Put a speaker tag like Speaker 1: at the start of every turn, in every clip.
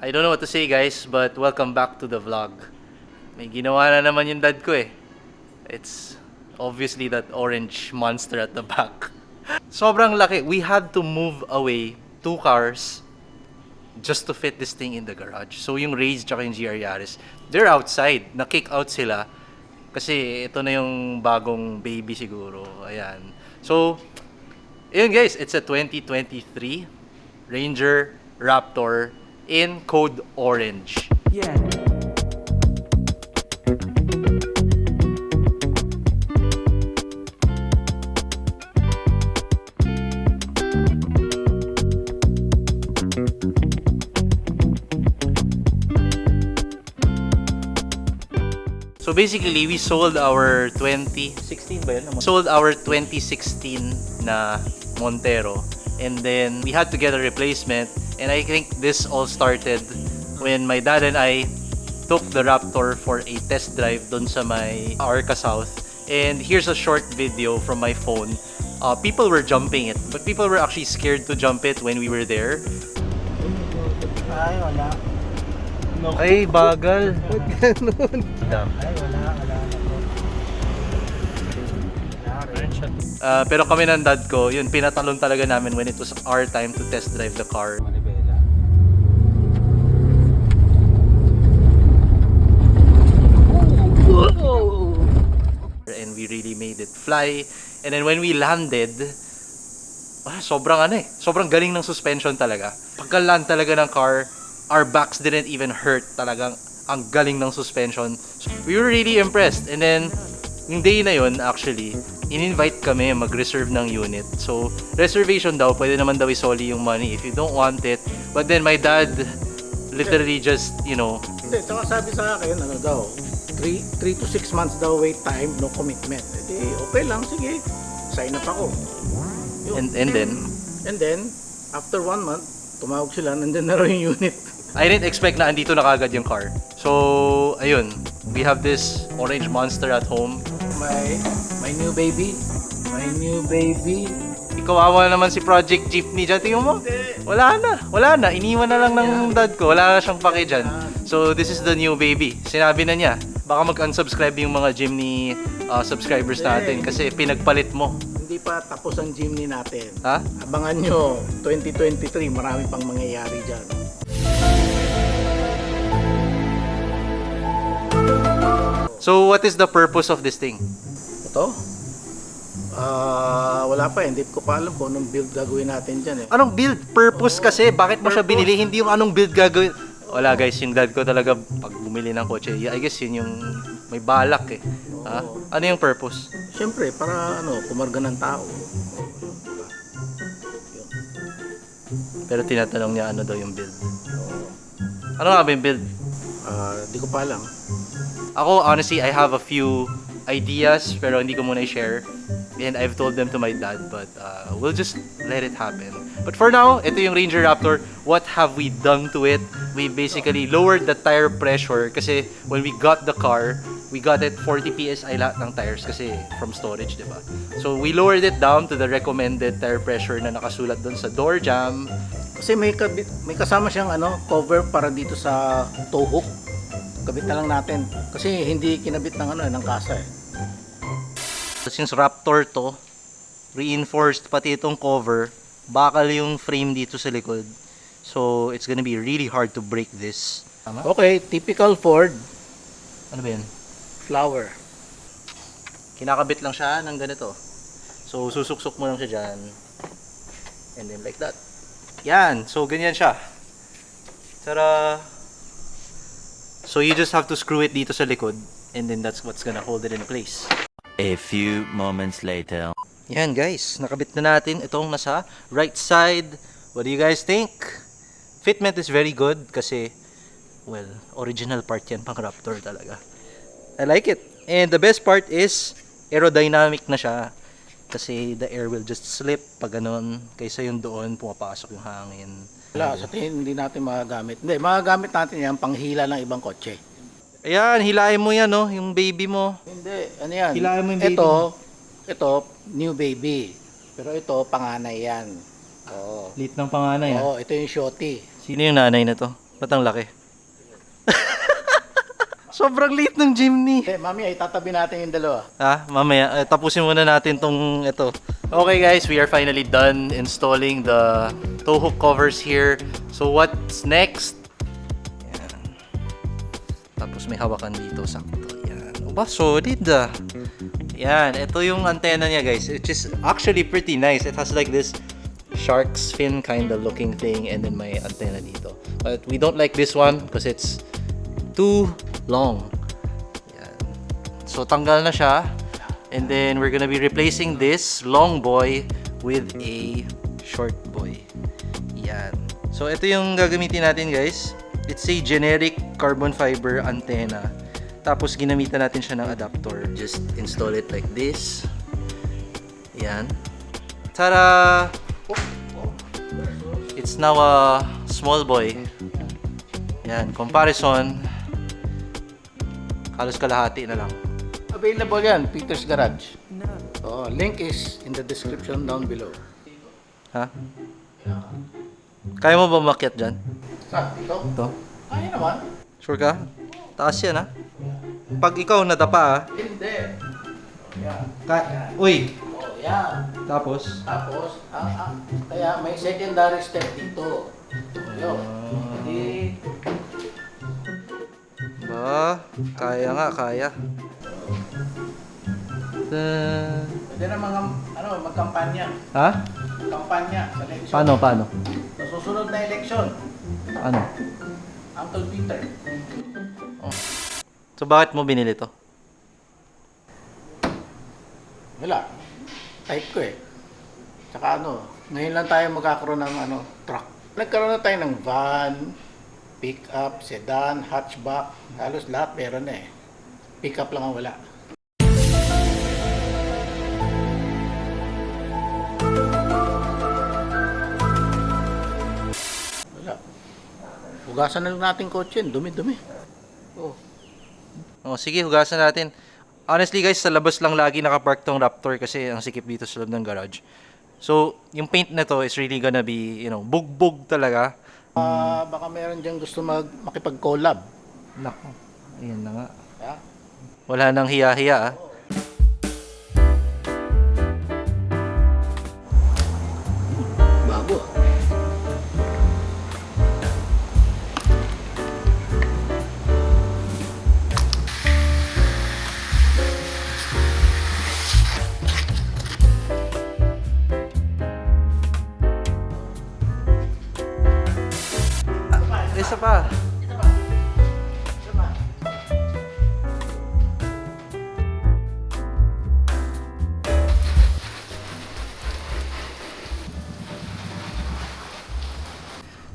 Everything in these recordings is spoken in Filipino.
Speaker 1: I don't know what to say guys, but welcome back to the vlog. May ginawa na naman yung dad ko eh. It's obviously that orange monster at the back. Sobrang laki. We had to move away 2 cars just to fit this thing in the garage. So yung Rage tsaka yung GR Yaris, they're outside. Na-kick out sila. Kasi ito na yung bagong baby siguro. Ayan. So, yun guys, it's a 2023 Ranger Raptor in code orange.
Speaker 2: Yeah.
Speaker 1: So basically, we sold our 2016 ba yun? Sold our 2016 na Montero. And then we had to get a replacement. And I think this all started when my dad and I took the Raptor for a test drive dun sa may Arca South. And here's a short video from my phone. People were jumping it, but people were actually scared to jump it when we were there.
Speaker 2: Ay, wala. No.
Speaker 1: Ay, bagal.
Speaker 2: Ba't ganun?
Speaker 1: Damn.
Speaker 2: Ay, wala na po.
Speaker 1: Pero kami ng dad ko, yun, pinatalon talaga namin when it was our time to test drive the car. And we really made it fly. And then when we landed, sobrang galing ng suspension talaga. Pagka-land talaga ng car, our backs didn't even hurt. Talagang ang galing ng suspension. So, we were really impressed. And then, yung day na yun, actually, in-invite kami mag-reserve ng unit. So, reservation daw, pwede naman daw isoli yung money if you don't want it. But then my dad literally just, you know...
Speaker 2: Hindi, saka sabi sa akin, ano daw, 3 to 6 months daw wait time, no commitment. Edi, okay lang, sige, sign up ako. Yun.
Speaker 1: And then,
Speaker 2: after 1 month, tumawag sila, nandun na raw yung unit.
Speaker 1: I didn't expect na andito na kagad yung car. So, ayun. We have this orange monster at home.
Speaker 2: My new baby. My new baby.
Speaker 1: Kawawa naman si Project Jeepney dyan. Tingnan mo. Wala na. Iniwan na lang ng dad ko. Wala na siyang pake dyan. So, this is the new baby. Sinabi na niya, baka mag-unsubscribe yung mga Jimny subscribers natin kasi pinagpalit mo.
Speaker 2: Hindi pa tapos ang Jimny natin.
Speaker 1: Ha?
Speaker 2: Abangan nyo, 2023, marami pang mangyayari dyan.
Speaker 1: So, what is the purpose of this thing?
Speaker 2: Ito? Wala pa, hindi ko pa alam kung anong build gagawin natin dyan eh.
Speaker 1: Anong build purpose kasi? Bakit mo siya binili? Hindi yung anong build gagawin. Wala guys, yung dad ko talaga pag bumili ng kotse, I guess yun yung may balak eh. Ha? Ano yung purpose?
Speaker 2: Siyempre, para kumarga ng tao.
Speaker 1: Pero tinatanong niya ano daw yung build. Ano nga ba yung build?
Speaker 2: Di ko pa alam.
Speaker 1: Ako, honestly, I have a few ideas pero hindi ko muna i-share. And I've told them to my dad, but we'll just let it happen. But for now, ito yung Ranger Raptor. What have we done to it? We basically lowered the tire pressure kasi when we got the car, we got it 40 PSI lahat ng tires kasi from storage, diba? So we lowered it down to the recommended tire pressure na nakasulat doon sa door jamb.
Speaker 2: Kasi may kasama siyang cover para dito sa tow hook. Kabit na lang natin. Kasi hindi kinabit ng kasa eh.
Speaker 1: Since Raptor to, reinforced pati itong cover, bakal yung frame dito sa likod. So, it's gonna be really hard to break this. Tama?
Speaker 2: Okay, typical Ford.
Speaker 1: Ano ba yun?
Speaker 2: Flower.
Speaker 1: Kinakabit lang siya ng ganito. So, susuksok mo lang siya dyan. And then like that. Yan. So, ganyan siya. Tara! So, you just have to screw it dito sa likod. And then that's what's gonna hold it in place.
Speaker 3: A few moments later.
Speaker 1: Yan guys, nakabit na natin itong nasa right side. What do you guys think? Fitment is very good kasi well, original part yan, pang Raptor talaga. I like it. And the best part is, aerodynamic na siya. Kasi the air will just slip pag ganun. Kaysa yung doon, pumapasok yung hangin.
Speaker 2: Wala, sa tingin hindi natin magagamit. Hindi, magagamit natin yan panghila ng ibang kotse.
Speaker 1: Ayan, hilahin mo yan, no? Yung baby mo.
Speaker 2: Hindi, ano yan?
Speaker 1: Hilahin mo yung baby
Speaker 2: Ito, new baby. Pero ito, panganay yan. Oo.
Speaker 1: Lit ng panganay, ha?
Speaker 2: Oo, ito yung shorty.
Speaker 1: Sino yung nanay na to? Ba't ang laki? Sobrang liit ng Jimny.
Speaker 2: Mami, ay tatabi natin yung dalawa.
Speaker 1: Mamaya, tapusin muna natin tong ito. Okay guys, we are finally done installing the tow hook covers here. So what's next? Yan. Tapos may hawakan dito, sakto. Yan. O ba, solid ah. Yan, ito yung antenna niya guys. Which is actually pretty nice. It has like this shark's fin kind of looking thing and then may antenna dito. But we don't like this one because it's too long. Yan. So tanggal na siya. And then we're gonna be replacing this long boy with a short boy. Yan. So ito yung gagamitin natin guys. It's a generic carbon fiber antenna. Tapos ginamitan natin siya ng adapter. Just install it like this. Yan. Tada! It's now a small boy. Yan, comparison. Halos kalahati na lang.
Speaker 2: Available yan, Peter's Garage. Oh, link is in the description down below.
Speaker 1: Ha? Kaya mo ba umakyat dyan?
Speaker 2: Saan? Ito?
Speaker 1: Ito?
Speaker 2: Kaya naman.
Speaker 1: Sure ka? Taas yan ha? Pag ikaw nadapa ha?
Speaker 2: Hindi. Yan.
Speaker 1: Uy!
Speaker 2: Oh, yan.
Speaker 1: Tapos?
Speaker 2: Tapos, kaya may secondary step dito. Yun. Hindi.
Speaker 1: Ba? Kaya nga, kaya.
Speaker 2: Pwede na mga, magkampanya.
Speaker 1: Ha?
Speaker 2: Kampanya sa election.
Speaker 1: Paano?
Speaker 2: Sa susunod na eleksyon,
Speaker 1: Ano?
Speaker 2: Uncle Peter.
Speaker 1: So bakit mo binili to?
Speaker 2: Wala. Type ko eh. Tsaka ngayon lang tayo magkakaroon ng truck. Nagkaroon na tayo ng van, pick-up, sedan, hatchback. Halos lahat meron na eh. Pick-up lang ang wala. Wala. Hugasan na lang natin kotse. Dumi-dumi. Oh.
Speaker 1: Sige, hugasan natin. Honestly guys, sa labas lang lagi nakapark tong Raptor kasi ang sikip dito sa loob ng garage. So, yung paint na to is really gonna be, bugbog talaga.
Speaker 2: Baka meron dyan gusto makipag-collab.
Speaker 1: Nako, ayan na nga.
Speaker 2: Yeah.
Speaker 1: Wala nang hiya-hiya ah.
Speaker 2: Bago.
Speaker 1: Isa pa.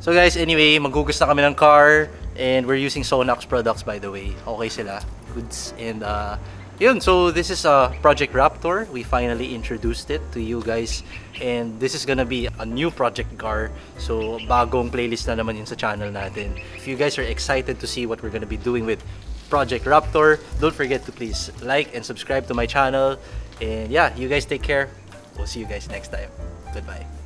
Speaker 1: So guys, anyway, maghugas na kami ng car and we're using Sonax products by the way. Okay sila. Goods. And yun, so this is Project Raptor. We finally introduced it to you guys. And this is gonna be a new project car. So bagong playlist na naman yun sa channel natin. If you guys are excited to see what we're gonna be doing with Project Raptor, don't forget to please like and subscribe to my channel. And yeah, you guys take care. We'll see you guys next time. Goodbye.